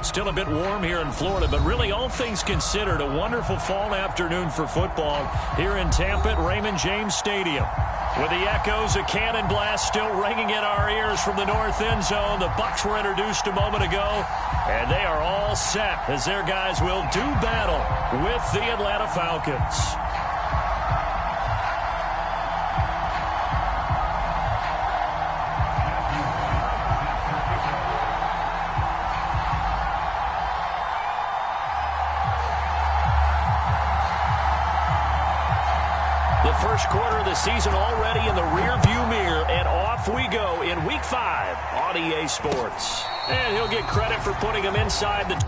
Still a bit warm here in Florida, but really all things considered, a wonderful fall afternoon for football here in Tampa at Raymond James Stadium. With the echoes of cannon blast still ringing in our ears from the north end zone, the Bucs were introduced a moment ago, and they are all set as their guys will do battle with the Atlanta Falcons. First quarter of the season already in the rear-view mirror, and off we go in Week 5 on EA Sports. And he'll get credit for putting him inside the...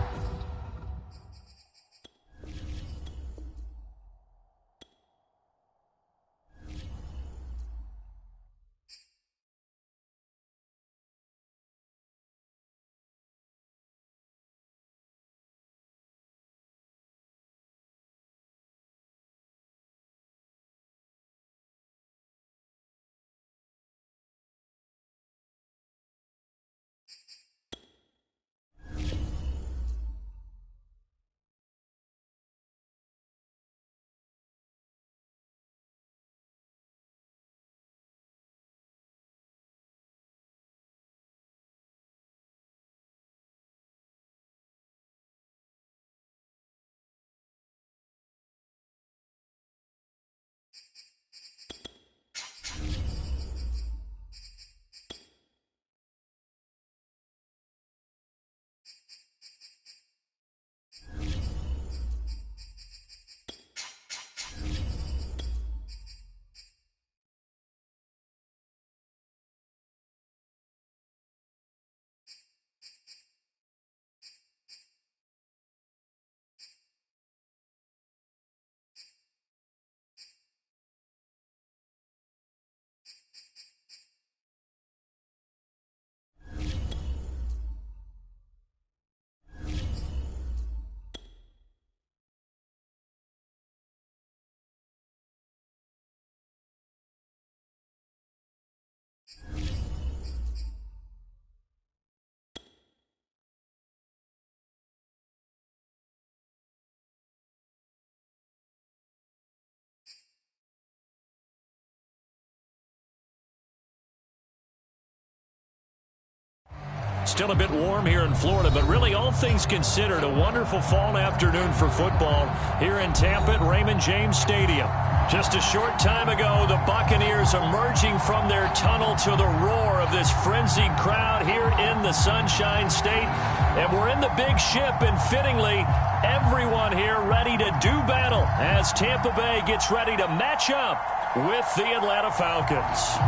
Still a bit warm here in Florida, but really all things considered, a wonderful fall afternoon for football here in Tampa at Raymond James Stadium. Just a short time ago, the Buccaneers emerging from their tunnel to the roar of this frenzied crowd here in the Sunshine State. And we're in the big ship, and fittingly, everyone here ready to do battle as Tampa Bay gets ready to match up with the Atlanta Falcons.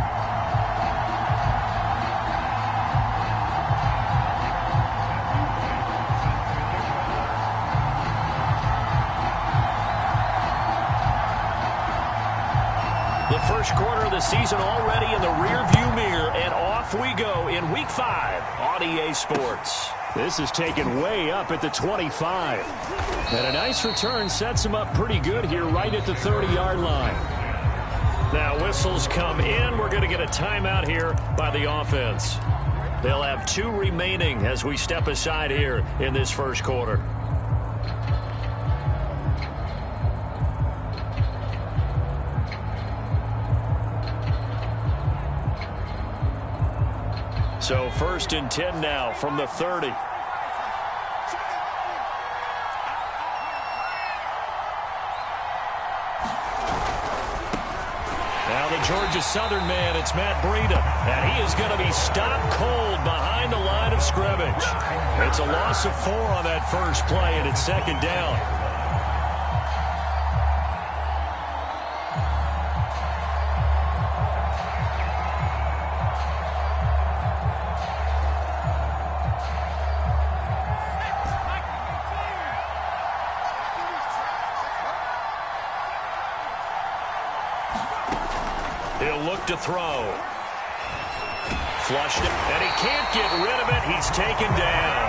The first quarter of the season already in the rear-view mirror, and off we go in Week 5 on EA Sports. This is taken way up at the 25. And a nice return sets him up pretty good here right at the 30-yard line. Now whistles come in. We're going to get a timeout here by the offense. They'll have 2 remaining as we step aside here in this first quarter. So 1st and 10 now from the 30. Now the Georgia Southern man, it's Matt Breida. And he is going to be stopped cold behind the line of scrimmage. It's a loss of 4 on that first play, and it's 2nd down. He'll look to throw. Flushed it, and he can't get rid of it. He's taken down.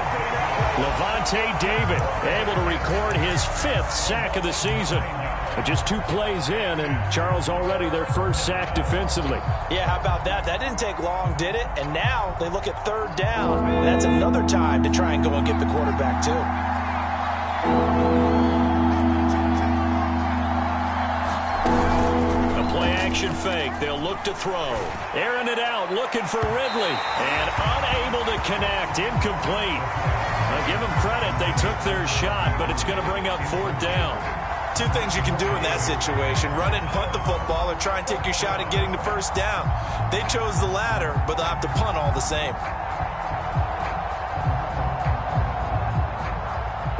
Lavonte David able to record his 5th sack of the season. But just 2 plays in, and Charles already their first sack defensively. Yeah, how about that? That didn't take long, did it? And now they look at 3rd down. That's another time to try and go and get the quarterback, too. Action fake. They'll look to throw. Airing it out, looking for Ridley. And unable to connect. Incomplete. I'll give them credit. They took their shot, but it's going to bring up 4th down. 2 things you can do in that situation. Run it and punt the football or try and take your shot at getting the 1st down. They chose the latter, but they'll have to punt all the same.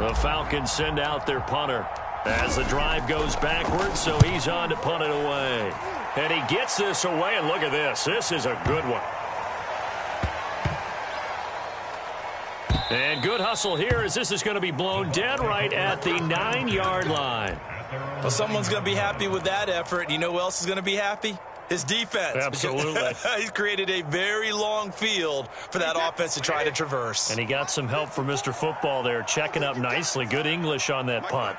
The Falcons send out their punter as the drive goes backwards, so he's on to punt it away. And he gets this away, and look at this. This is a good one. And good hustle here as this is going to be blown dead right at the 9-yard line. Well, someone's going to be happy with that effort. You know who else is going to be happy? His defense. Absolutely. He's created a very long field for that offense to try to traverse. And he got some help from Mr. Football there, checking up nicely. Good English on that punt.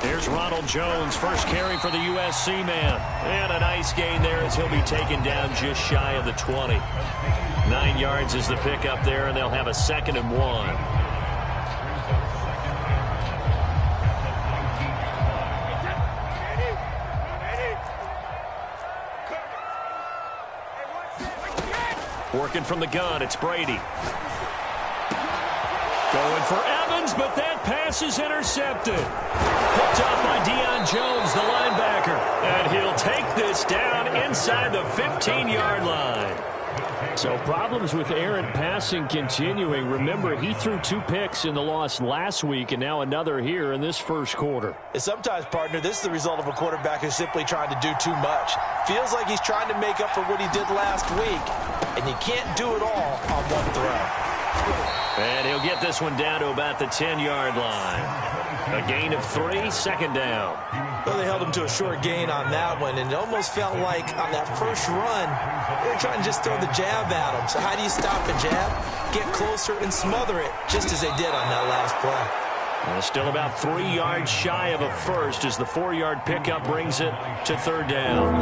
Here's Ronald Jones, first carry for the USC man. And a nice gain there as he'll be taken down just shy of the 20. 9 yards is the pickup there, and they'll have a 2nd and 1. Working from the gun, it's Brady. Going for Evans, but that pass is intercepted. Picked up by Deion Jones, the linebacker. And he'll take this down inside the 15-yard line. So problems with Aaron passing continuing. Remember, he threw 2 picks in the loss last week and now another here in this first quarter. And sometimes, partner, this is the result of a quarterback who's simply trying to do too much. Feels like he's trying to make up for what he did last week, and you can't do it all on one throw. And he'll get this one down to about the 10-yard line. A gain of 3, 2nd down. Well, they held him to a short gain on that one, and it almost felt like on that first run, they were trying to just throw the jab at him. So how do you stop a jab? Get closer and smother it, just as they did on that last play. Well, still about 3 yards shy of a first as the 4-yard pickup brings it to 3rd down.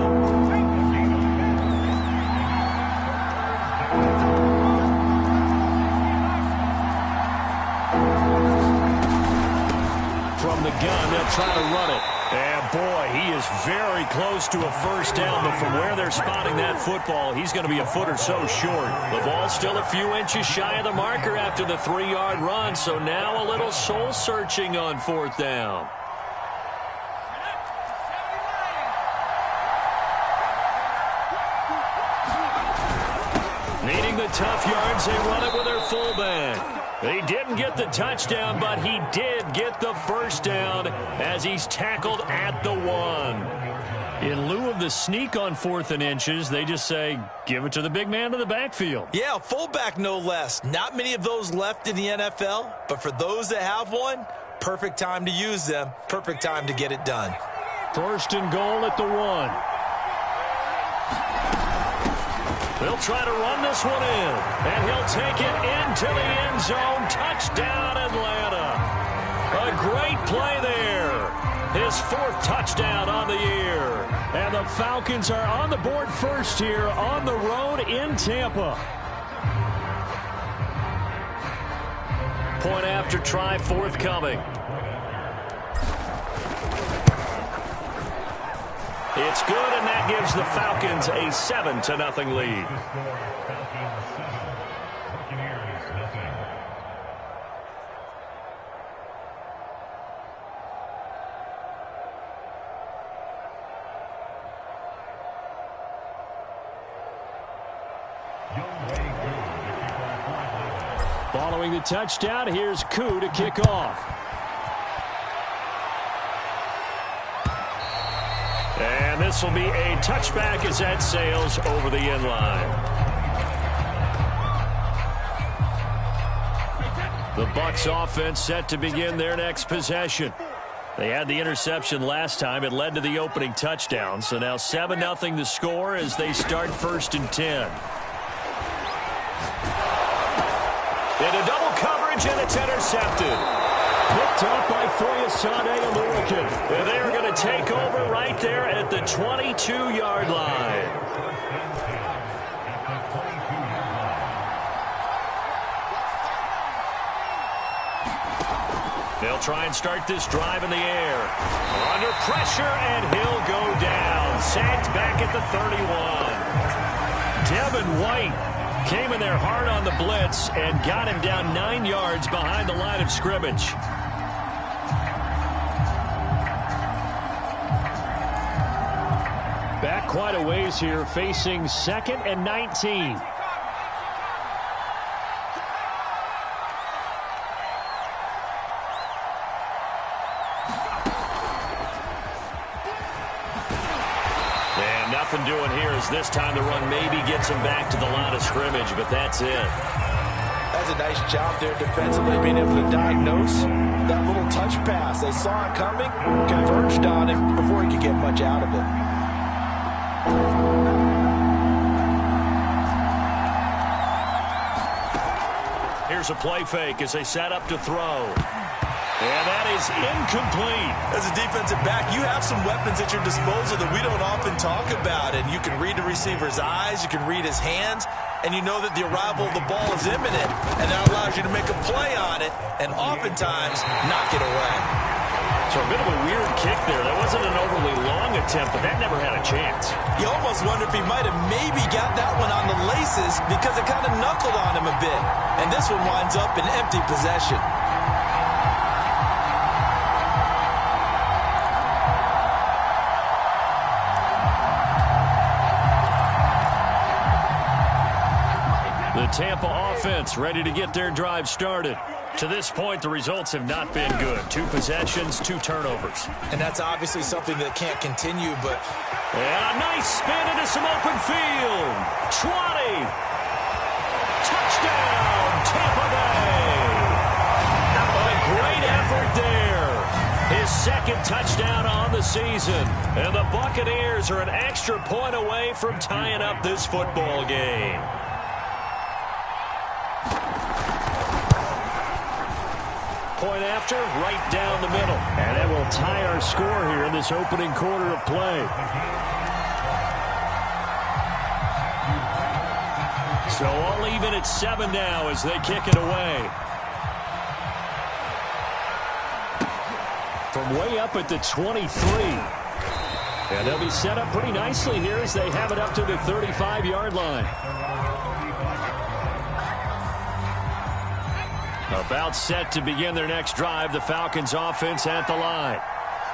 From the gun, they'll try to run it. And, boy, he is very close to a 1st down, but from where they're spotting that football, he's going to be a foot or so short. The ball's still a few inches shy of the marker after the 3-yard run, so now a little soul-searching on 4th down. Needing the tough yards, they run it with their fullback. He didn't get the touchdown, but he did get the 1st down as he's tackled at the 1. In lieu of the sneak on 4th and inches, they just say, give it to the big man in the backfield. Yeah, fullback no less. Not many of those left in the NFL, but for those that have one, perfect time to use them, perfect time to get it done. 1st and goal at the 1. They'll try to run this one in, and he'll take it into the end zone. Touchdown, Atlanta. A great play there. His 4th touchdown on the year. And the Falcons are on the board first here on the road in Tampa. Point after try forthcoming. It's good, and that gives the Falcons a 7-0 lead. Following the touchdown, here's Koo to kick off. And this will be a touchback as that sails over the end line. The Bucs offense set to begin their next possession. They had the interception last time. It led to the opening touchdown. So now 7-0 to score as they start 1st and 10. Into double coverage, and it's intercepted. Picked up by Foyesade Oluokun. And they are going to take over right there at the 22-yard line. They'll try and start this drive in the air. Under pressure, and he'll go down. Sacked back at the 31. Devin White came in there hard on the blitz and got him down 9 yards behind the line of scrimmage. Back quite a ways here, facing 2nd and 19. And nothing doing here as this time the run maybe gets him back to the line of scrimmage, but that's it. That's a nice job there defensively, being able to diagnose that little touch pass. They saw it coming, converged on him before he could get much out of it. Here's a play fake as they set up to throw. And that is incomplete. As a defensive back, you have some weapons at your disposal that we don't often talk about. And you can read the receiver's eyes, you can read his hands, and you know that the arrival of the ball is imminent. And that allows you to make a play on it and oftentimes knock it away. So a bit of a weird kick there. That wasn't an overly long attempt, but that never had a chance. You almost wonder if he might have maybe got that one on the laces because it kind of knuckled on him a bit. And this one winds up in empty possession. The Tampa offense ready to get their drive started. To this point, the results have not been good. 2 possessions, 2 turnovers. And that's obviously something that can't continue, but... And a nice spin into some open field. 20. Touchdown, Tampa Bay. A great effort there. His 2nd touchdown on the season. And the Buccaneers are an extra point away from tying up this football game. Point after, right down the middle. And that will tie our score here in this opening quarter of play. So all even at 7 now as they kick it away. From way up at the 23. And they'll be set up pretty nicely here as they have it up to the 35-yard line. About set to begin their next drive, the Falcons offense at the line.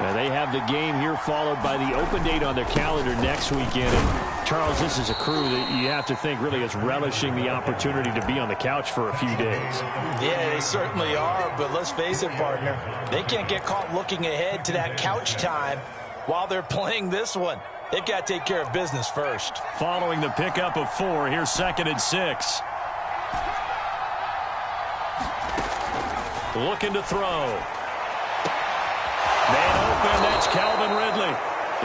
And they have the game here followed by the open date on their calendar next weekend. And Charles, this is a crew that you have to think really is relishing the opportunity to be on the couch for a few days. Yeah, they certainly are, but let's face it, partner. They can't get caught looking ahead to that couch time while they're playing this one. They've got to take care of business first. Following the pickup of 4, here's 2nd and 6. Looking to throw. Man open, that's Calvin Ridley.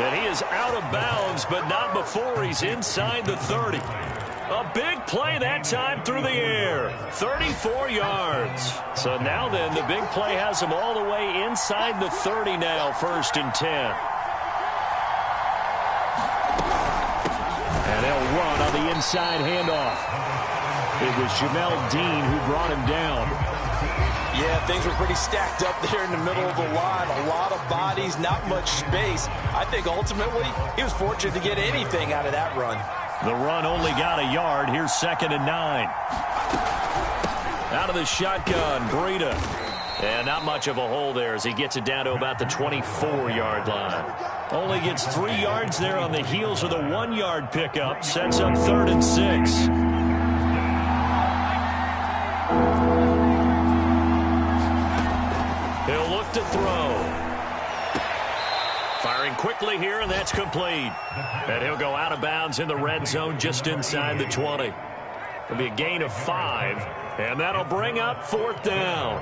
And he is out of bounds, but not before he's inside the 30. A big play that time through the air. 34 yards. So now then, the big play has him all the way inside the 30 now, 1st and 10. And they'll run on the inside handoff. It was Jamel Dean who brought him down. Yeah, things were pretty stacked up there in the middle of the line. A lot of bodies, not much space. I think ultimately he was fortunate to get anything out of that run. The run only got a yard. Here's 2nd and 9. Out of the shotgun, Breida. And not much of a hole there as he gets it down to about the 24-yard line. Only gets 3 yards there on the heels of the 1-yard pickup. Sets up 3rd and 6. He'll look to throw. Firing quickly here, and that's complete. And he'll go out of bounds in the red zone just inside the 20. It'll be a gain of 5, and that'll bring up 4th down.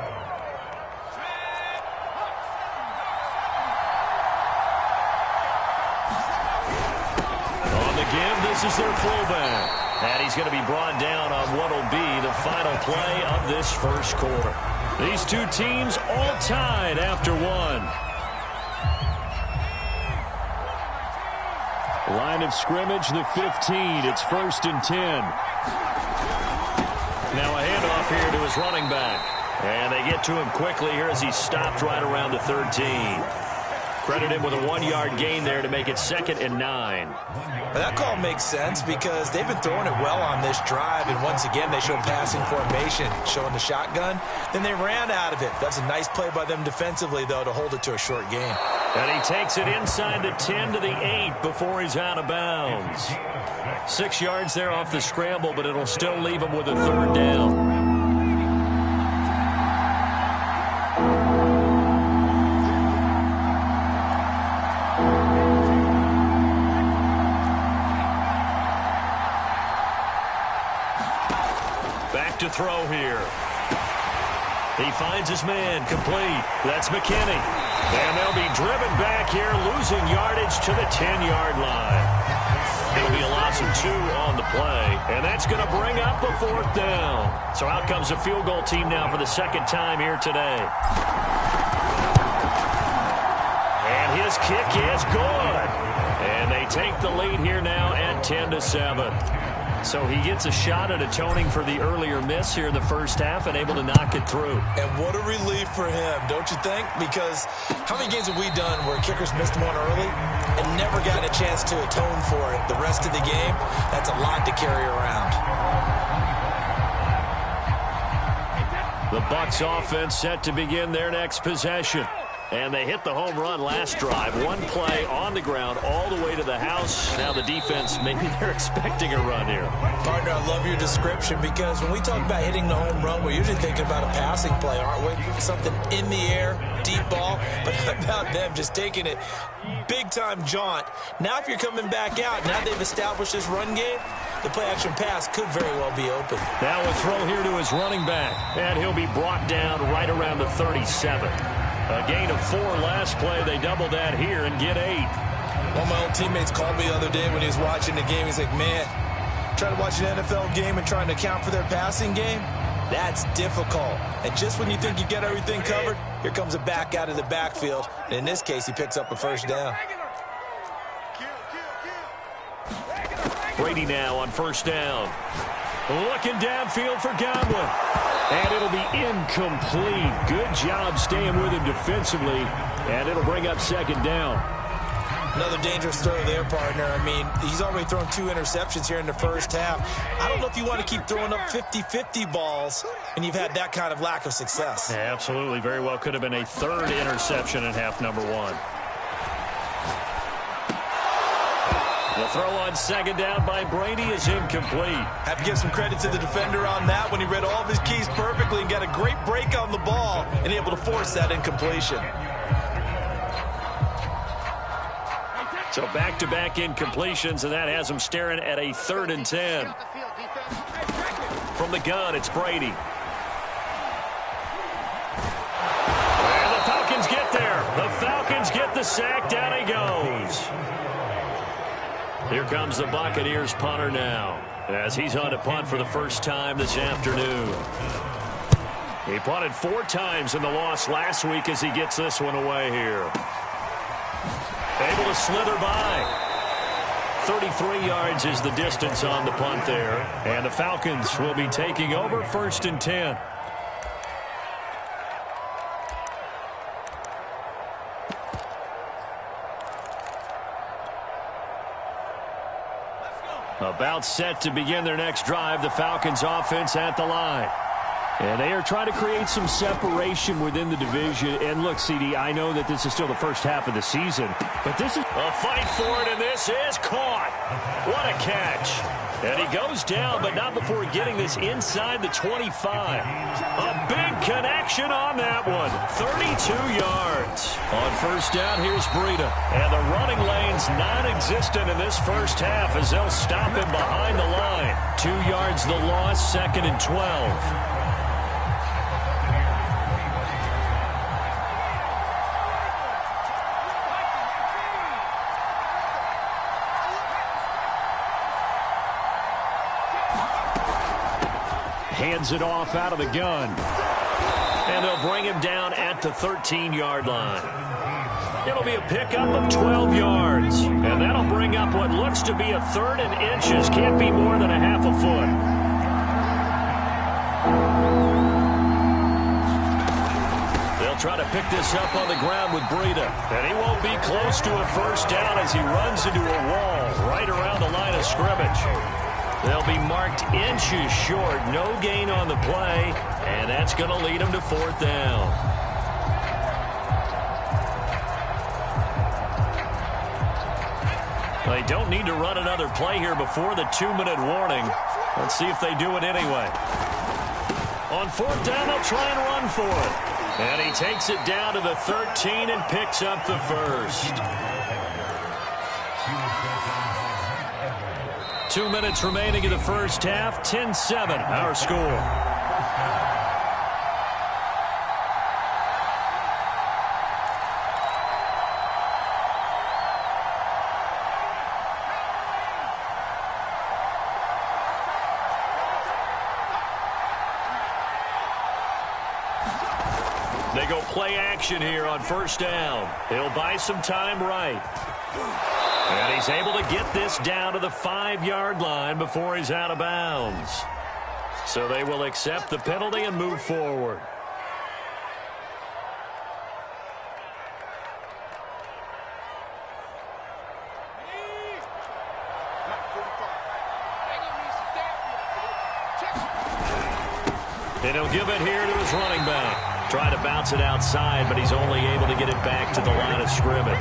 On the give, this is their fullback. And he's going to be brought down on what will be the final play of this first quarter. These two teams all tied after one. Line of scrimmage, the 15. It's 1st and 10. Now a handoff here to his running back. And they get to him quickly here as he's stopped right around the 13. Credit him with a 1-yard gain there to make it 2nd and 9. That call makes sense because they've been throwing it well on this drive, and once again they showed passing formation, showing the shotgun. Then they ran out of it. That's a nice play by them defensively, though, to hold it to a short gain. And he takes it inside the 10 to the 8 before he's out of bounds. 6 yards there off the scramble, but it'll still leave him with a 3rd down. To throw here. He finds his man complete. That's McKinney. And they'll be driven back here, losing yardage to the 10-yard line. It'll be a loss of 2 on the play, and that's going to bring up a 4th down. So out comes a field goal team now for the 2nd time here today. And his kick is good. And they take the lead here now at 10-7. So he gets a shot at atoning for the earlier miss here in the first half and able to knock it through. And what a relief for him, don't you think? Because how many games have we done where kickers missed one early and never gotten a chance to atone for it the rest of the game? That's a lot to carry around. The Bucs offense set to begin their next possession. And they hit the home run last drive. One play on the ground all the way to the house. Now the defense, maybe they're expecting a run here. Partner, I love your description because when we talk about hitting the home run, we're usually thinking about a passing play, aren't we? Something in the air, deep ball. But how about them just taking it big-time jaunt? Now if you're coming back out, now they've established this run game, the play-action pass could very well be open. Now a throw here to his running back. And he'll be brought down right around the 37. A gain of 4 last play. They double that here and get 8. One of my old teammates called me the other day when he was watching the game. He's like, man, trying to watch an NFL game and trying to account for their passing game, that's difficult. And just when you think you get everything covered, here comes a back out of the backfield. And in this case, he picks up a 1st down. Brady now on 1st down. Looking downfield for Godwin. And it'll be incomplete. Good job staying with him defensively. And it'll bring up 2nd down. Another dangerous throw there, partner. I mean, he's already thrown 2 interceptions here in the first half. I don't know if you want to keep throwing up 50-50 balls when you've had that kind of lack of success. Yeah, absolutely. Very well could have been a 3rd interception in half number 1. The throw on 2nd down by Brady is incomplete. Have to give some credit to the defender on that when he read all of his keys perfectly and got a great break on the ball and able to force that incompletion. So back-to-back incompletions, and that has him staring at a 3rd and 10. From the gun, it's Brady. And the Falcons get there. The Falcons get the sack. Down he goes. Here comes the Buccaneers punter now, as he's on to punt for the first time this afternoon. He punted 4 times in the loss last week as he gets this one away here. Able to slither by. 33 yards is the distance on the punt there. And the Falcons will be taking over 1st and 10. About set to begin their next drive, the Falcons offense at the line. And they are trying to create some separation within the division. And look, CD, I know that this is still the first half of the season, but this is a fight for it, and this is caught. What a catch. And he goes down, but not before getting this inside the 25. A big connection on that one. 32 yards. On 1st down, here's Breida. And the running lane's non-existent in this first half as they'll stop him behind the line. 2 yards the loss, 2nd and 12. Hands it off out of the gun. And they'll bring him down at the 13-yard line. It'll be a pickup of 12 yards. And that'll bring up what looks to be a third and inches. Can't be more than a half a foot. They'll try to pick this up on the ground with Breida. And he won't be close to a first down as he runs into a wall right around the line of scrimmage. They'll be marked inches short. No gain on the play. And that's going to lead them to fourth down. They don't need to run another play here before the 2-minute warning. Let's see if they do it anyway. On fourth down, they'll try and run for it. And he takes it down to the 13 and picks up the first. 2 minutes remaining in the first half. 10-7, our score. They go play action here on first down. He'll buy some time right. And he's able to get this down to the 5-yard line before he's out of bounds. So they will accept the penalty and move forward. And he'll give it here to his running back. Try to bounce it outside, but he's only able to get it back to the line of scrimmage.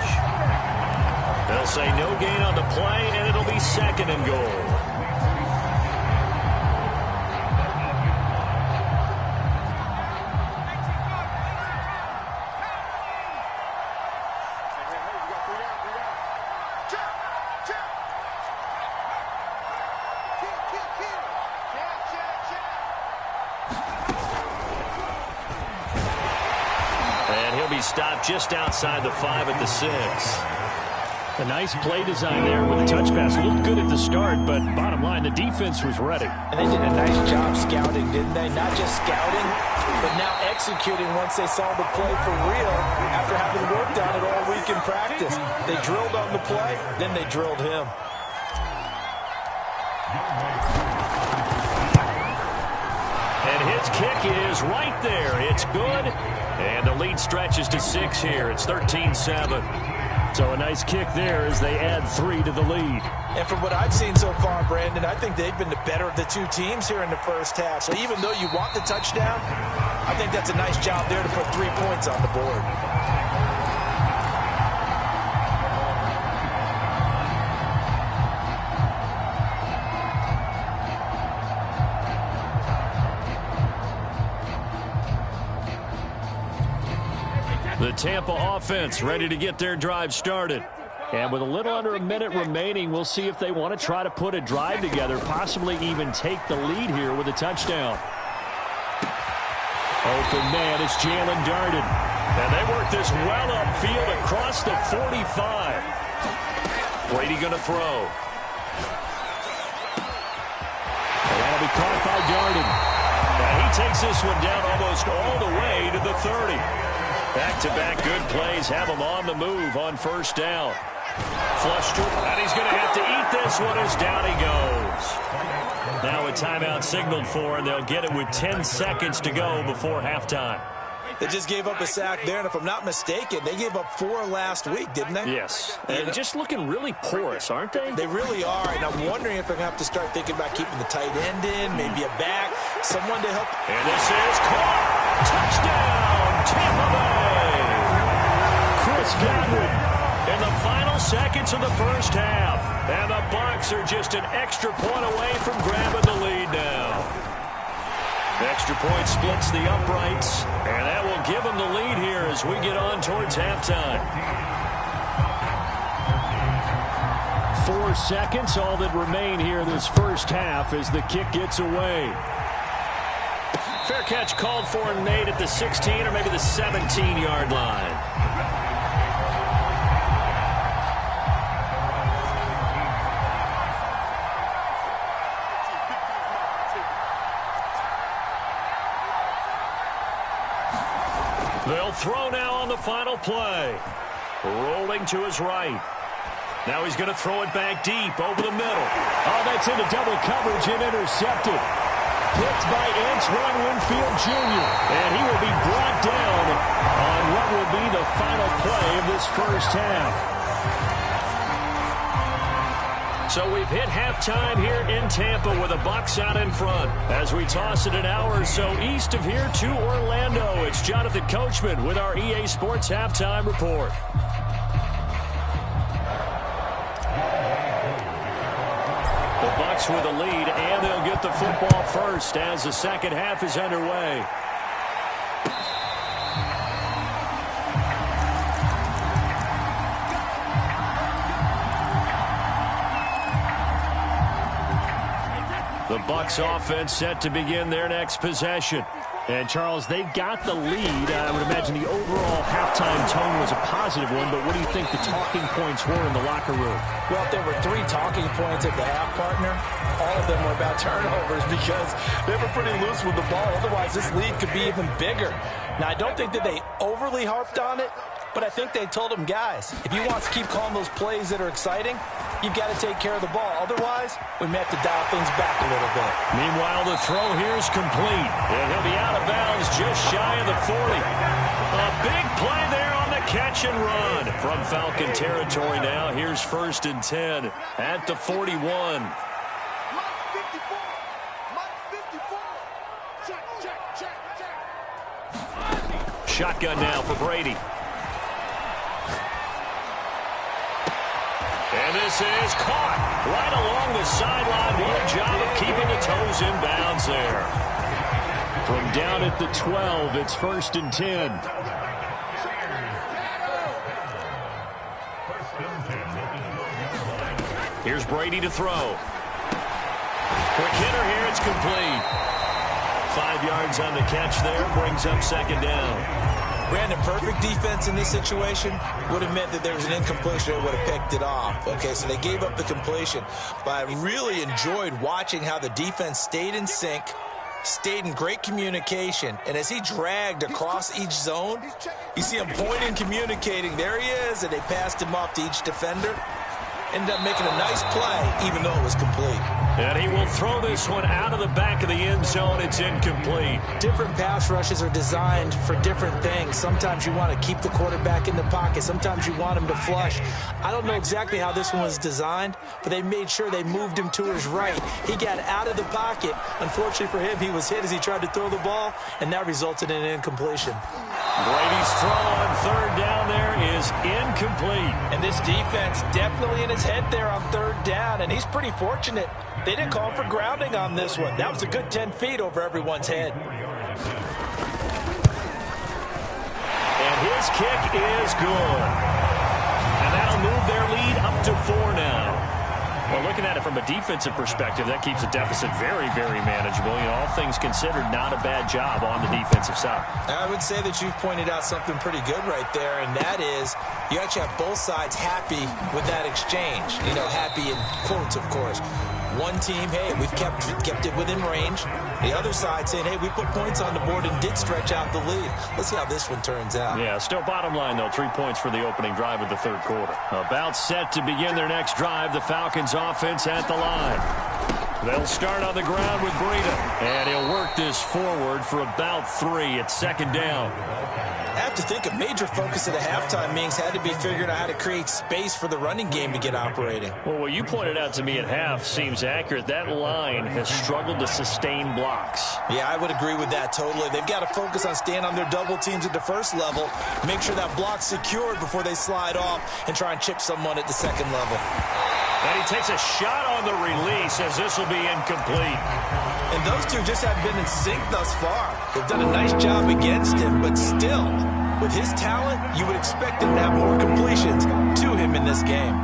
They'll say no gain on the play, and it'll be second and goal. Stopped just outside the 5 at the 6. A nice play design there with a touch pass. Looked good at the start, but bottom line, the defense was ready. And they did a nice job scouting, didn't they? Not just scouting, but now executing once they saw the play for real after having worked on it all week in practice. They drilled on the play, then they drilled him. And his kick is right there. It's good. And the lead stretches to 6 here. It's 13-7. So a nice kick there as they add 3 to the lead. And from what I've seen so far, Brandon, I think they've been the better of the two teams here in the first half. So even though you want the touchdown, I think that's a nice job there to put 3 points on the board. The Tampa offense ready to get their drive started. And with a little under a minute remaining, we'll see if they want to try to put a drive together, possibly even take the lead here with a touchdown. Open man, it's Jalen Darden. And they work this well upfield across the 45. Brady going to throw. And that'll be caught by Darden. And he takes this one down almost all the way to the 30. Back-to-back good plays have him on the move on first down. Flush to him, and he's going to have to eat this one as down he goes. Now a timeout signaled for, and they'll get it with 10 seconds to go before halftime. They just gave up a sack there, and if I'm not mistaken, they gave up 4 last week, didn't they? Yes, and just looking really porous, aren't they? They really are, and I'm wondering if they're going to have to start thinking about keeping the tight end in, maybe a back, someone to help. And this is caught. Touchdown, Tampa Bay. Chris Godwin in the final seconds of the first half. And the Bucs are just an extra point away from grabbing the lead now. Extra point splits the uprights, and that will give them the lead here as we get on towards halftime. 4 seconds, all that remain here this first half as the kick gets away. Fair catch called for and made at the 16 or maybe the 17-yard line. They'll throw now on the final play. Rolling to his right. Now he's going to throw it back deep over the middle. Oh, that's into double coverage and intercepted. Picked by Antoine Winfield Jr. And he will be brought down on what will be the final play of this first half. So we've hit halftime here in Tampa with the Bucs out in front. As we toss it an hour or so east of here to Orlando, it's Jonathan Coachman with our EA Sports Halftime Report. The Bucs with the lead, and they'll get the football first as the second half is underway. The Bucs offense set to begin their next possession. And, Charles, they've got the lead. I would imagine the overall halftime tone was a positive one, but what do you think the talking points were in the locker room? Well, if there were 3 talking points at the half, partner, all of them were about turnovers because they were pretty loose with the ball. Otherwise, this lead could be even bigger. Now, I don't think that they overly harped on it, but I think they told them, guys, if you want to keep calling those plays that are exciting, you've got to take care of the ball. Otherwise, we may have to dial things back a little bit. Meanwhile, the throw here is complete. And he'll be out of bounds just shy of the 40. A big play there on the catch and run. From Falcon territory now, here's 1st and 10 at the 41. Shotgun now for Brady. And this is caught right along the sideline. What a job of keeping the toes in bounds there. From down at the 12, it's 1st and 10. Here's Brady to throw. Quick hitter here. It's complete. 5 yards on the catch there. Brings up 2nd down. Brandon, perfect defense in this situation would have meant that there was an incompletion that would have picked it off. Okay, so they gave up the completion. But I really enjoyed watching how the defense stayed in sync, stayed in great communication, and as he dragged across each zone, you see him pointing, communicating. There he is, and they passed him off to each defender. Ended up making a nice play, even though it was complete. And he will throw this one out of the back of the end zone. It's incomplete. Different pass rushes are designed for different things. Sometimes you want to keep the quarterback in the pocket. Sometimes you want him to flush. I don't know exactly how this one was designed, but they made sure they moved him to his right. He got out of the pocket. Unfortunately for him, he was hit as he tried to throw the ball, and that resulted in an incompletion. Brady's throw on 3rd down there is incomplete. And this defense definitely in his head there on 3rd down, and he's pretty fortunate. They didn't call for grounding on this one. That was a good 10 feet over everyone's head. And his kick is good. And that'll move their lead up to 4 now. Well, looking at it from a defensive perspective, that keeps the deficit very, very manageable. You know, all things considered, not a bad job on the defensive side. I would say that you've pointed out something pretty good right there, and that is you actually have both sides happy with that exchange. You know, happy in quotes, of course. One team, hey, we've kept it within range. The other side saying, hey, we put points on the board and did stretch out the lead. Let's see how this one turns out. Yeah, still bottom line, though, 3 points for the opening drive of the 3rd quarter. About set to begin their next drive, the Falcons offense at the line. They'll start on the ground with Breida. And he'll work this forward for about 3 at 2nd down. I have to think a major focus of the halftime meetings had to be figuring out how to create space for the running game to get operating. Well, what you pointed out to me at half seems accurate. That line has struggled to sustain blocks. Yeah, I would agree with that totally. They've got to focus on staying on their double teams at the 1st level, make sure that block's secured before they slide off and try and chip someone at the 2nd level. And he takes a shot on the release as this will be incomplete. And those two just have been in sync thus far. They've done a nice job against him, but still, with his talent, you would expect him to have more completions to him in this game.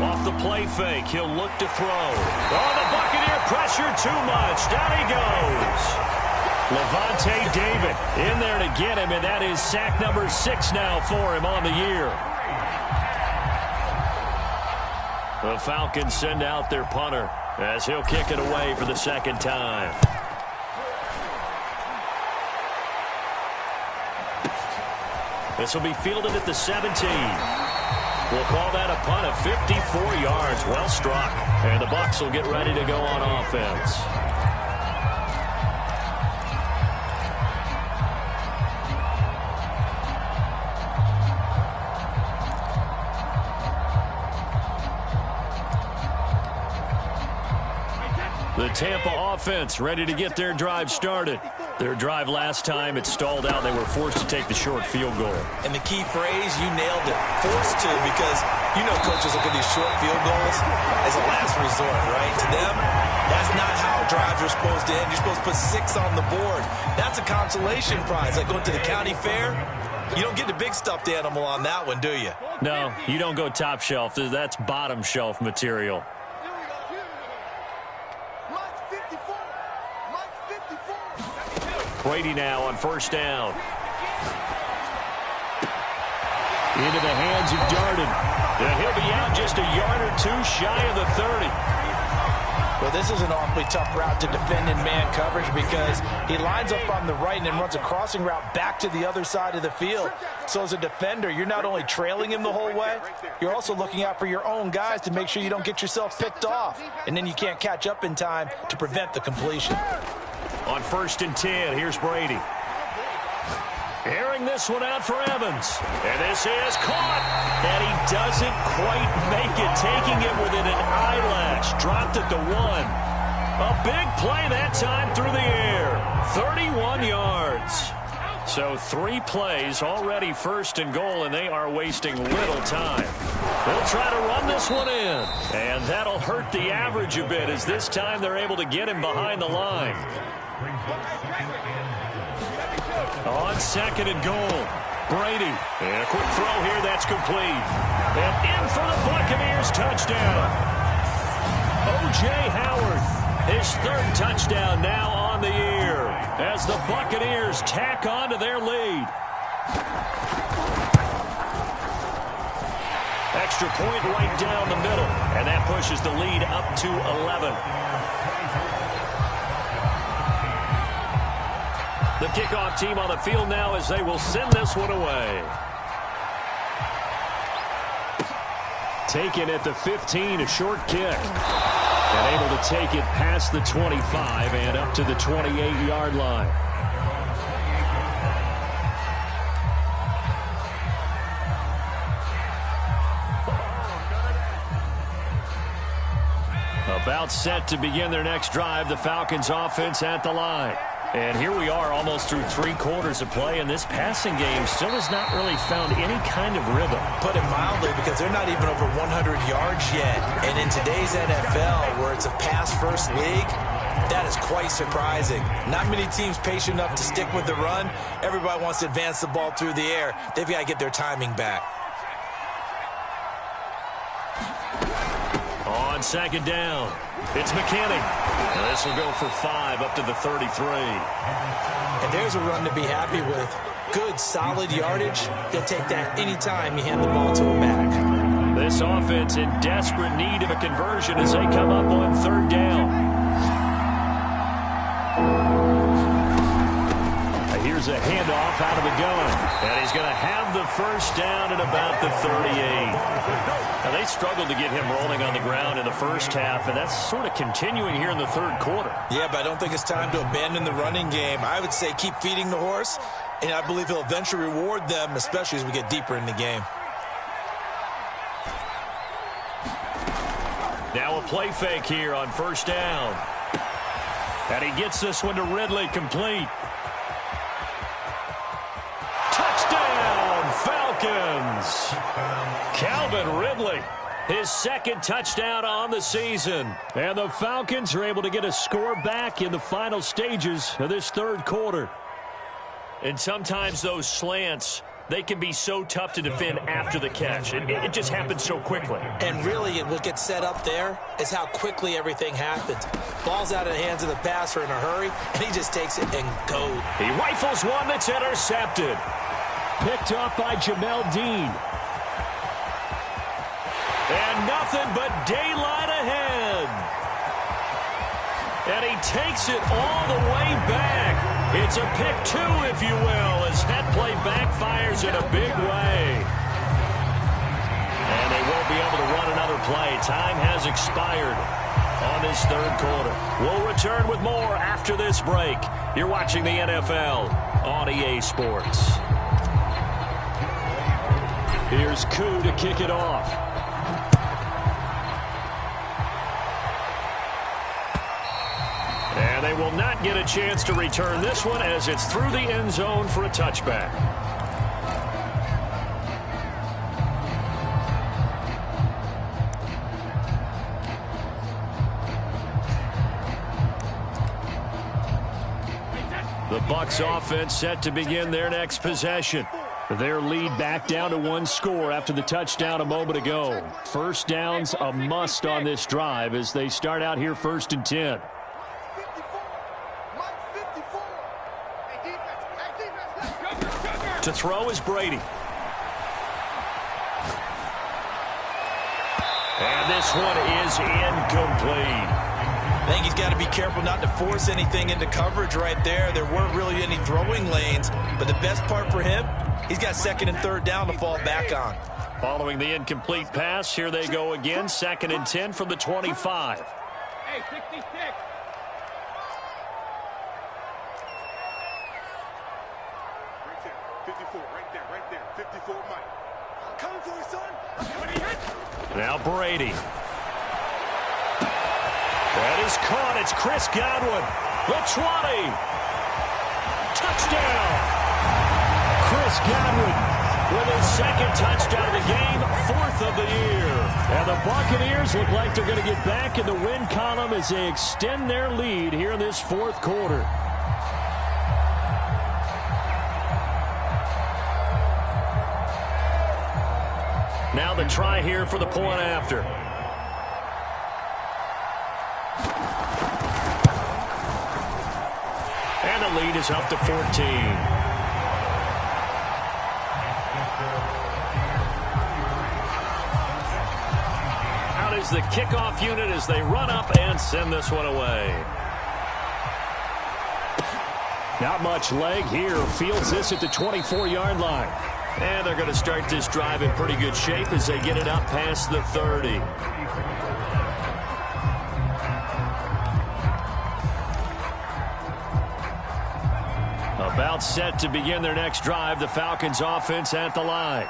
Off the play fake, he'll look to throw. Oh, the Buccaneer pressure too much. Down he goes. Lavonte David in there to get him, and that is sack number 6 now for him on the year. The Falcons send out their punter as he'll kick it away for the 2nd time. This will be fielded at the 17. We'll call that a punt of 54 yards. Well struck. And the Bucs will get ready to go on offense. The Tampa offense ready to get their drive started. Their drive last time, it stalled out. They were forced to take the short field goal. And the key phrase, you nailed it. Forced to, because you know coaches look at these short field goals as a last resort, right? To them, that's not how drives are supposed to end. You're supposed to put 6 on the board. That's a consolation prize. Like going to the county fair, you don't get the big stuffed animal on that one, do you? No, you don't go top shelf. That's bottom shelf material. Brady now on first down. Into the hands of Darden. And he'll be out just a yard or two shy of the 30. Well, this is an awfully tough route to defend in man coverage because he lines up on the right and then runs a crossing route back to the other side of the field. So as a defender, you're not only trailing him the whole way, you're also looking out for your own guys to make sure you don't get yourself picked off. And then you can't catch up in time to prevent the completion. On first and 10, here's Brady. Airing this one out for Evans. And this is caught. And he doesn't quite make it, taking it within an eyelash. Dropped at the 1. A big play that time through the air. 31 yards. So 3 plays already first and goal, and they are wasting little time. They'll try to run this one in. And that'll hurt the average a bit as this time they're able to get him behind the line. On second and goal, Brady. And a quick throw here that's complete. And in for the Buccaneers touchdown. O.J. Howard, his 3rd touchdown now on the year as the Buccaneers tack on to their lead. Extra point right down the middle, and that pushes the lead up to 11. The kickoff team on the field now as they will send this one away. Taken at the 15, a short kick. And able to take it past the 25 and up to the 28-yard line. About set to begin their next drive, the Falcons offense at the line. And here we are almost through 3 quarters of play, and this passing game still has not really found any kind of rhythm. Put it mildly, because they're not even over 100 yards yet. And in today's NFL, where it's a pass-first league, that is quite surprising. Not many teams patient enough to stick with the run. Everybody wants to advance the ball through the air. They've got to get their timing back. On second down, it's McKinney. And this will go for 5 up to the 33. And there's a run to be happy with. Good, solid yardage. He'll take that anytime you hand the ball to him back. This offense in desperate need of a conversion as they come up on 3rd down. Here's a handoff out of the gun. And he's going to have the first down at about the 38. Now, they struggled to get him rolling on the ground in the first half, and that's sort of continuing here in the 3rd quarter. Yeah, but I don't think it's time to abandon the running game. I would say keep feeding the horse, and I believe he'll eventually reward them, especially as we get deeper in the game. Now a play fake here on first down. And he gets this one to Ridley, complete. Touchdown, Falcons! Calvin Ridley, his 2nd touchdown on the season. And the Falcons are able to get a score back in the final stages of this 3rd quarter. And sometimes those slants, they can be so tough to defend after the catch. It just happens so quickly. And really, what gets set up there is how quickly everything happens. Ball's out of the hands of the passer in a hurry, and he just takes it and goes. He rifles one that's intercepted. Picked off by Jamel Dean. And nothing but daylight ahead. And he takes it all the way back. It's a pick 2, if you will, as that play backfires in a big way. And they won't be able to run another play. Time has expired on this third quarter. We'll return with more after this break. You're watching the NFL on EA Sports. Here's Koo to kick it off. And they will not get a chance to return this one as it's through the end zone for a touchback. The Bucs offense set to begin their next possession. Their lead back down to 1 score after the touchdown a moment ago. First down's a must on this drive as they start out here 1st and 10. To throw is Brady. And this one is incomplete. I think he's got to be careful not to force anything into coverage right there. There weren't really any throwing lanes, but the best part for him, he's got 2nd and 3rd down to fall back on. Following the incomplete pass, here they go again, 2nd and 10 from the 25. Hey, 66. Right there, 54, Mike. Coming for you, son. Now Brady. That is caught. It's Chris Godwin. The 20. Touchdown. Chris Godwin with his 2nd touchdown of the game, 4th of the year. And the Buccaneers look like they're going to get back in the win column as they extend their lead here in this 4th quarter. Now the try here for the point after. And the lead is up to 14. Out is the kickoff unit as they run up and send this one away. Not much leg here. Fields this at the 24-yard line. And they're going to start this drive in pretty good shape as they get it up past the 30. About set to begin their next drive. The Falcons offense at the line.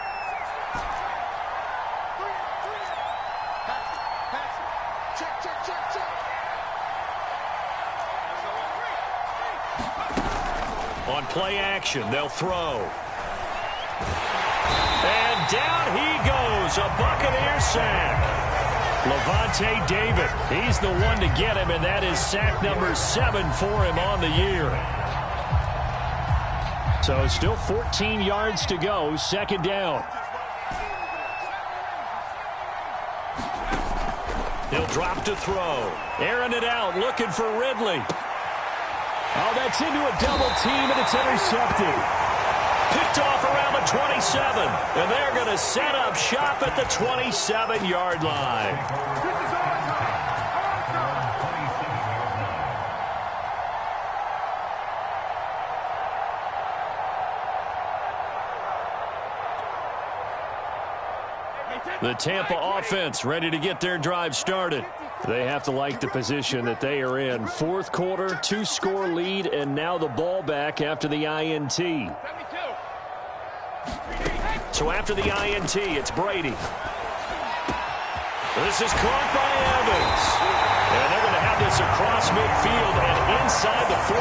On play action, they'll throw. And down he goes, a Buccaneer sack. Lavonte David, he's the one to get him, and that is sack number 7 for him on the year. So still 14 yards to go, 2nd down. He'll drop to throw. Airing it out, looking for Ridley. Oh, that's into a double team, and it's intercepted. Picked off around the 27, and they're going to set up shop at the 27-yard line. The Tampa offense ready to get their drive started. They have to like the position that they are in. 4th quarter, 2-score lead, and now the ball back after the INT. So after the INT, it's Brady. This is caught by Evans. And they're going to have this across midfield and inside the 45.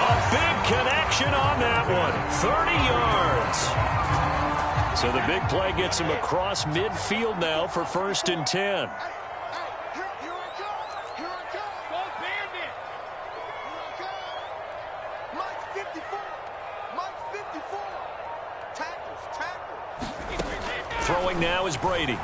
A big connection on that one. 30 yards. So the big play gets him across midfield now for 1st and 10. Throwing now is Brady.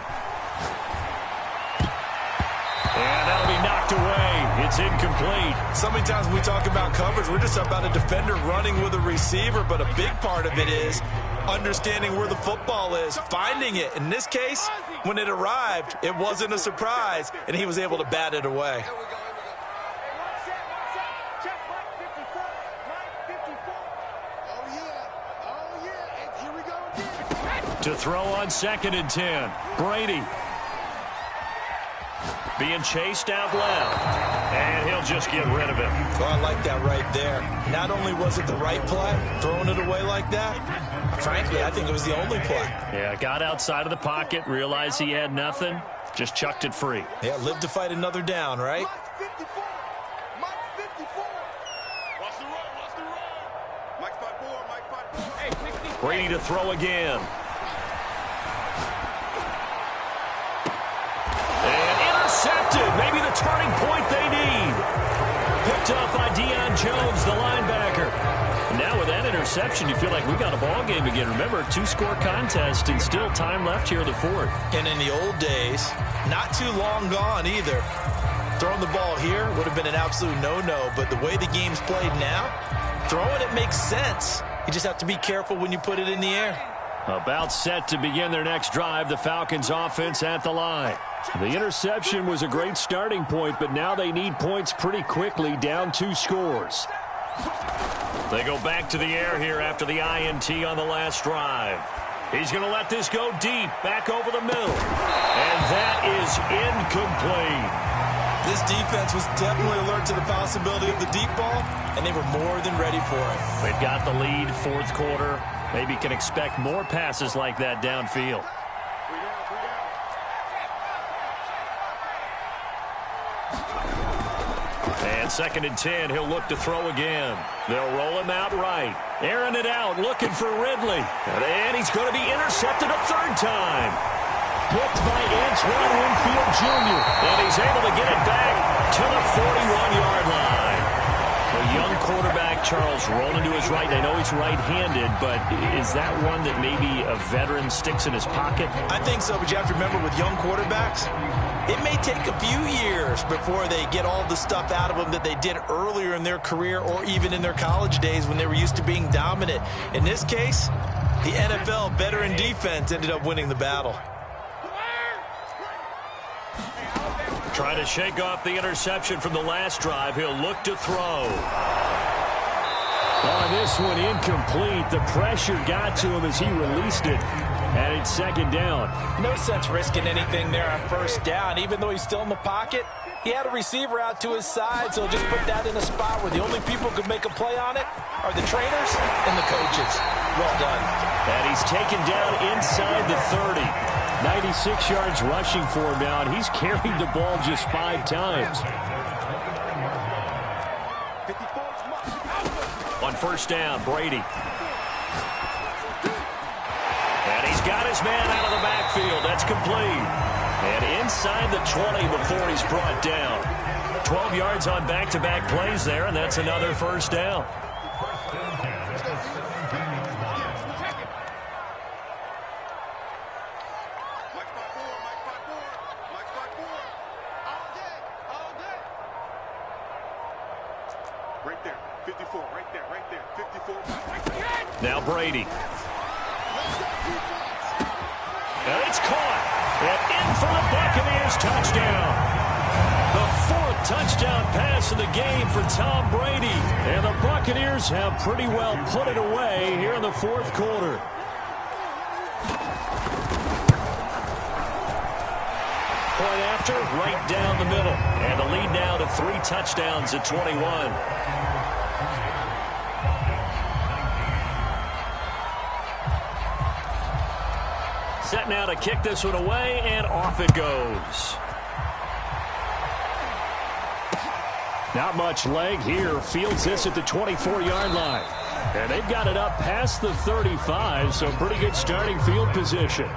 And that'll be knocked away. It's incomplete. So many times when we talk about coverage, we're just about a defender running with a receiver, but a big part of it is understanding where the football is, finding it. In this case, when it arrived, it wasn't a surprise, and he was able to bat it away. To throw on 2nd and 10. Brady. Being chased out left. And he'll just get rid of it. Well, I like that right there. Not only was it the right play, throwing it away like that, frankly, I think it was the only play. Yeah, got outside of the pocket, realized he had nothing, just chucked it free. Yeah, live to fight another down, right? Brady to throw again. And intercepted. Maybe the turning point they need. Picked up by Deion Jones, the linebacker. And now with that interception, you feel like we got a ball game again. Remember, 2-score contest and still time left here in the fourth. And in the old days, not too long gone either. Throwing the ball here would have been an absolute no-no, but the way the game's played now, throwing it makes sense. You just have to be careful when you put it in the air. About set to begin their next drive, the Falcons offense at the line. The interception was a great starting point, but now they need points pretty quickly, down 2 scores. They go back to the air here after the INT on the last drive. He's going to let this go deep, back over the middle. And that is incomplete. This defense was definitely alert to the possibility of the deep ball, and they were more than ready for it. They've got the lead, fourth quarter. Maybe can expect more passes like that downfield. And 2nd and 10, he'll look to throw again. They'll roll him out right. Airing it out, looking for Ridley. And he's going to be intercepted a 3rd time. Picked by Antoine Winfield Jr. And he's able to get it back to the 41-yard line. A young quarterback, Charles, rolling to his right. I know he's right-handed, but is that one that maybe a veteran sticks in his pocket? I think so, but you have to remember with young quarterbacks, it may take a few years before they get all the stuff out of them that they did earlier in their career or even in their college days when they were used to being dominant. In this case, the NFL veteran defense ended up winning the battle. Trying to shake off the interception from the last drive. He'll look to throw. On this one, incomplete. The pressure got to him as he released it. And it's 2nd down. No sense risking anything there on 1st down. Even though he's still in the pocket, he had a receiver out to his side, so just put that in a spot where the only people who could make a play on it are the trainers and the coaches. Well done. And he's taken down inside the 30. 96 yards rushing for him now, and he's carried the ball just 5 times. On 1st down, Brady. And he's got his man out of the backfield. That's complete. And inside the 20 before he's brought down. 12 yards on back-to-back plays there, and that's another 1st down. Right there, 54, right there, 54. Now Brady. And it's caught. And in for the Buccaneers touchdown. The 4th touchdown pass of the game for Tom Brady. And the Buccaneers have pretty well put it away here in the 4th quarter. Point after, right down the middle. And the lead now to 3 touchdowns at 21. Set now to kick this one away, and off it goes. Not much leg here. Fields this at the 24-yard line. And they've got it up past the 35, so pretty good starting field position.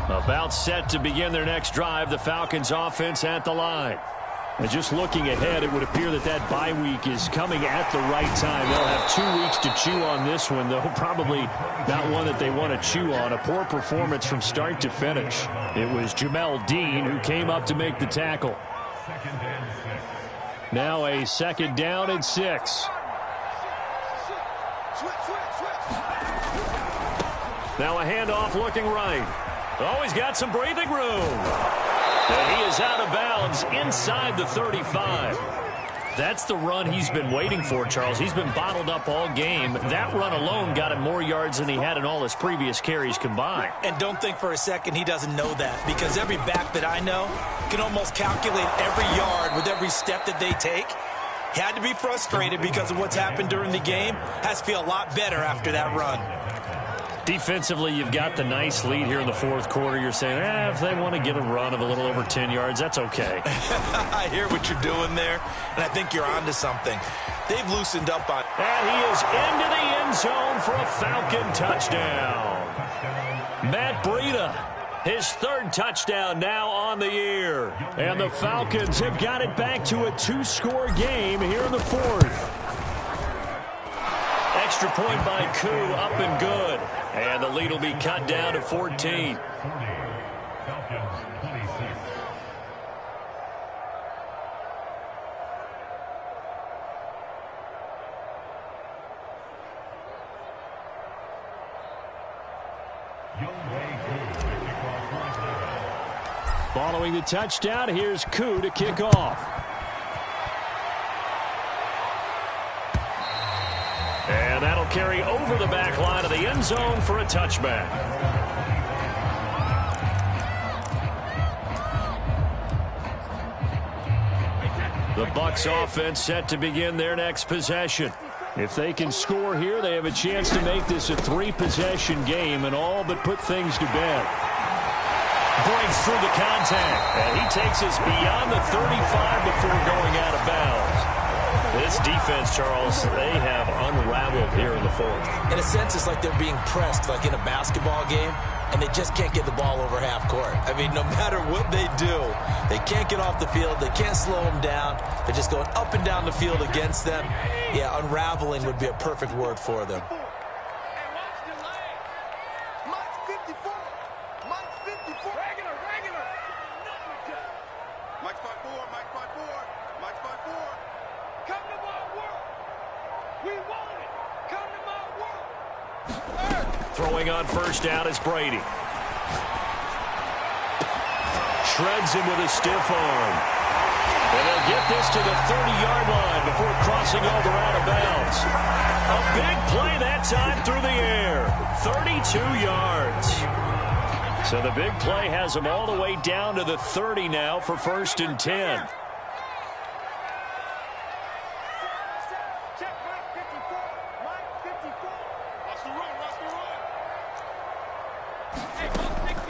About set to begin their next drive, the Falcons offense at the line. And just looking ahead, it would appear that that bye week is coming at the right time. They'll have 2 weeks to chew on this one, though probably not one that they want to chew on. A poor performance from start to finish. It was Jamel Dean who came up to make the tackle. Now a 2nd down and 6. Now a handoff looking right. Oh, he's got some breathing room. And he is out of bounds inside the 35. That's the run he's been waiting for, Charles. He's been bottled up all game. That run alone got him more yards than he had in all his previous carries combined. And don't think for a second he doesn't know that, because every back that I know can almost calculate every yard with every step that they take. He had to be frustrated because of what's happened during the game. Has to feel a lot better after that run. Defensively, you've got the nice lead here in the fourth quarter. You're saying, if they want to get a run of a little over 10 yards, that's okay. I hear what you're doing there, and I think you're onto something. They've loosened up on. And he is into the end zone for a Falcon touchdown. Matt Breida, his third touchdown now on the year. And the Falcons have got it back to a 2-score game here in the fourth. Extra point by Koo, up and good. And the lead will be cut down to 14. Following the touchdown, here's Koo to kick off. And that'll carry over the back line of the end zone for a touchback. The Bucs offense set to begin their next possession. If they can score here, they have a chance to make this a 3-possession game and all but put things to bed. Breaks through the contact, and he takes us beyond the 35 before going out of bounds. This defense, Charles, they have unraveled here in the fourth. In a sense, it's like they're being pressed, like in a basketball game, and they just can't get the ball over half court. I mean, no matter what they do, they can't get off the field. They can't slow them down. They're just going up and down the field against them. Yeah, unraveling would be a perfect word for them. Throwing on first down is Brady. Shreds him with a stiff arm. And they'll get this to the 30-yard line before crossing over out of bounds. A big play that time through the air. 32 yards. So the big play has them all the way down to the 30 now for 1st and 10.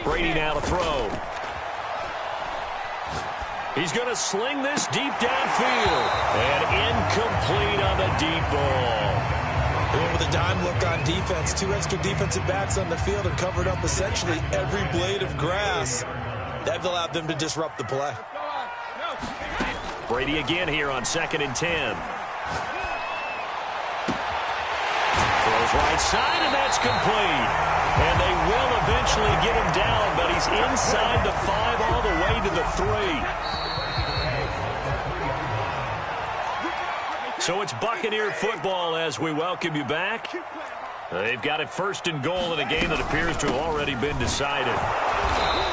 Brady now to throw. He's going to sling this deep downfield. And incomplete on the deep ball. They went with a dime look on defense. 2 extra defensive backs on the field and covered up essentially every blade of grass. That allowed them to disrupt the play. Brady again here on 2nd and 10. Throws right side, and that's complete. And they will eventually get him down, but he's inside the 5 all the way to the 3. So it's Buccaneer football as we welcome you back. They've got it 1st and goal in a game that appears to have already been decided.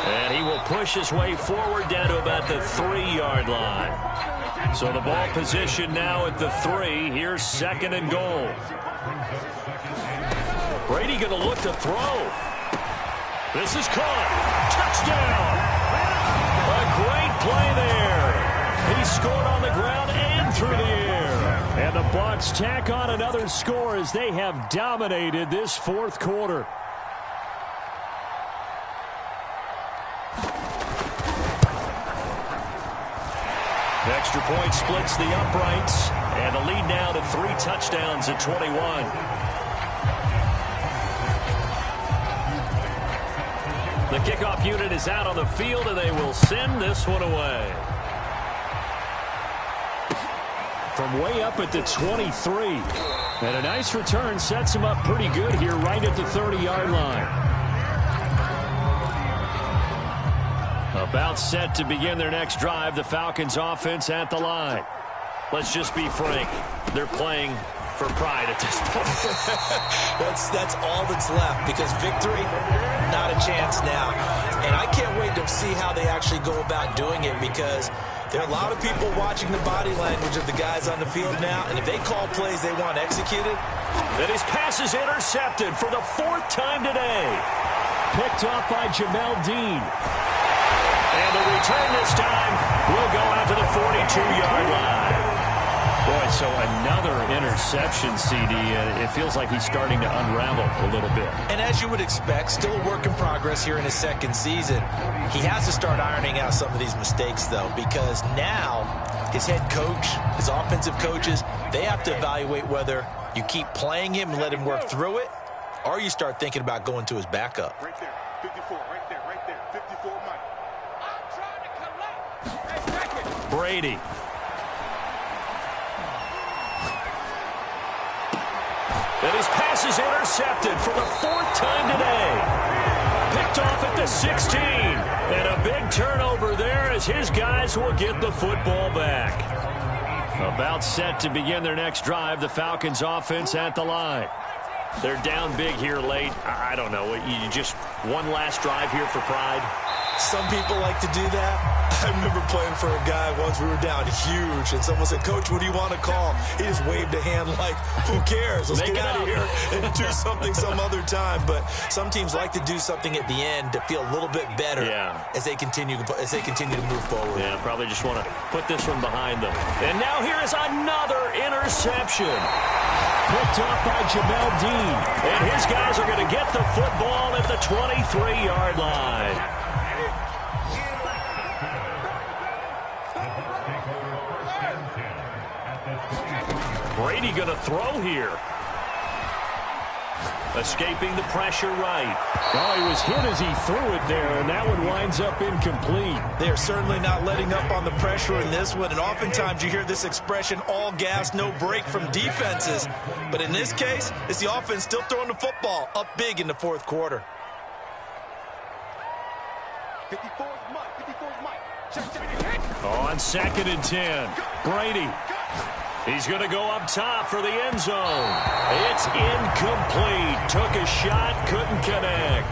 And he will push his way forward down to about the 3-yard line. So the ball position now at the 3. Here's 2nd and goal. Brady going to look to throw. This is caught. Touchdown. A great play there. He scored on the ground and through the air. And the Bucs tack on another score as they have dominated this fourth quarter. Extra point splits the uprights. And the lead now to 3 touchdowns at 21. The kickoff unit is out on the field, and they will send this one away. From way up at the 23. And a nice return sets him up pretty good here right at the 30-yard line. About set to begin their next drive, the Falcons offense at the line. Let's just be frank. They're playing for Pride at this point. That's all that's left, because victory, not a chance now. And I can't wait to see how they actually go about doing it, because there are a lot of people watching the body language of the guys on the field now, and if they call plays they want executed. And his pass is intercepted for the 4th time today. Picked off by Jamel Dean. And the return this time will go out to the 42-yard line. Boy, so another interception, CD. It feels like he's starting to unravel a little bit. And as you would expect, still a work in progress here in his second season. He has to start ironing out some of these mistakes, though, because now his head coach, his offensive coaches, they have to evaluate whether you keep playing him and let him work through it, or you start thinking about going to his backup. Right there, 54, right there, 54 Mike. I'm trying to collect. Brady. And his pass is intercepted for the 4th time today. Picked off at the 16. And a big turnover there as his guys will get the football back. About set to begin their next drive, the Falcons offense at the line. They're down big here late. I don't know. You just one last drive here for Pride. Some people like to do that. I remember playing for a guy once. We were down huge, and someone said, "Coach, what do you want to call?" He just waved a hand like, "Who cares? Let's get out of here and do something some other time." But some teams like to do something at the end to feel a little bit better as they continue to move forward. Yeah, probably just want to put this one behind them. And now here is another interception. Picked off by Jamel Dean. And his guys are going to get the football at the 23-yard line. Brady going to throw here. Escaping the pressure right. Oh, he was hit as he threw it there, and that one winds up incomplete. They're certainly not letting up on the pressure in this one, and oftentimes you hear this expression, all gas, no break from defenses. But in this case, it's the offense still throwing the football up big in the 4th quarter. 54 Mike. Check. On 2nd and 10, Brady. He's going to go up top for the end zone. It's incomplete. Took a shot, couldn't connect.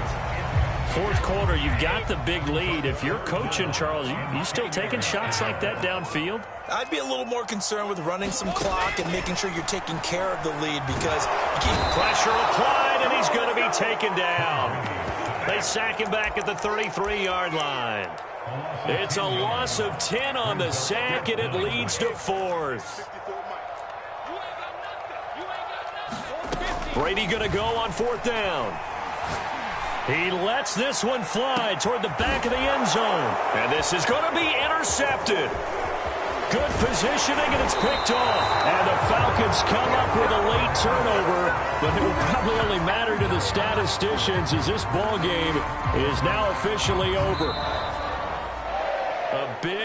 4th quarter, you've got the big lead. If you're coaching, Charles, you still taking shots like that downfield? I'd be a little more concerned with running some clock and making sure you're taking care of the lead, because you keep pressure applied, and he's going to be taken down. They sack him back at the 33-yard line. It's a loss of 10 on the sack, and it leads to 4th. Brady going to go on 4th down. He lets this one fly toward the back of the end zone. And this is going to be intercepted. Good positioning, and it's picked off. And the Falcons come up with a late turnover, but it will probably only matter to the statisticians as this ball game is now officially over. A big